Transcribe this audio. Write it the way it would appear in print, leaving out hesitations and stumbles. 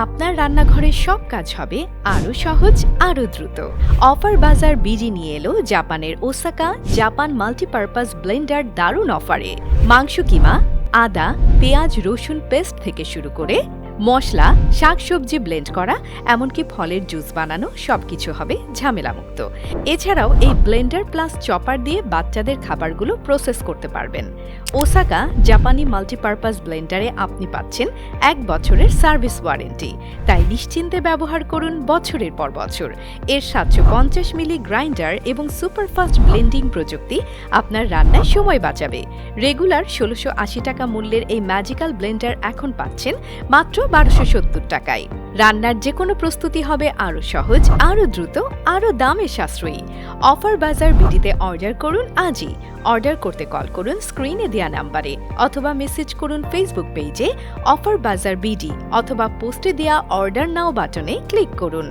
আপনার রান্নাঘরের সব কাজ হবে আরও সহজ, আরও দ্রুত। অফার বাজার বিডি নিয়ে এলো জাপানের ওসাকা জাপান মাল্টিপারপাস ব্লেন্ডার দারুণ অফারে। মাংস কিমা, আদা, পেঁয়াজ, রসুন পেস্ট থেকে শুরু করে মশলা, শাকসবজি ব্লেন্ড করা, এমনকি ফলের জুস বানানো সবকিছু হবে ঝামেলামুক্ত। এছাড়াও এই ব্লেন্ডার প্লাস চপার দিয়ে বাচ্চাদের খাবারগুলো প্রসেস করতে পারবেন। ওসাকা জাপানি মাল্টিপারপাস ব্লেন্ডারে আপনি পাচ্ছেন 1 বছরের সার্ভিস ওয়ারেন্টি, তাই নিশ্চিন্তে ব্যবহার করুন বছরের পর বছর। এর 750 মিলি গ্রাইন্ডার এবং সুপারফাস্ট ব্লেন্ডিং প্রযুক্তি আপনার রান্নায় সময় বাঁচাবে। রেগুলার 1680 টাকা মূল্যের এই ম্যাজিক্যাল ব্লেন্ডার এখন পাচ্ছেন মাত্র 1270 টাকায়। রান্নার যে কোনো প্রস্তুতি হবে আরও সহজ, আরও দ্রুত, আরও দামে সাশ্রয়ী। অফার বাজার বিডিতে অর্ডার করুন আজই। অর্ডার করতে কল করুন স্ক্রিনে দেওয়া নাম্বারে, অথবা মেসেজ করুন ফেসবুক পেজে অফার বাজার বিডি, অথবা পোস্টে দেওয়া অর্ডার নাও বাটনে ক্লিক করুন।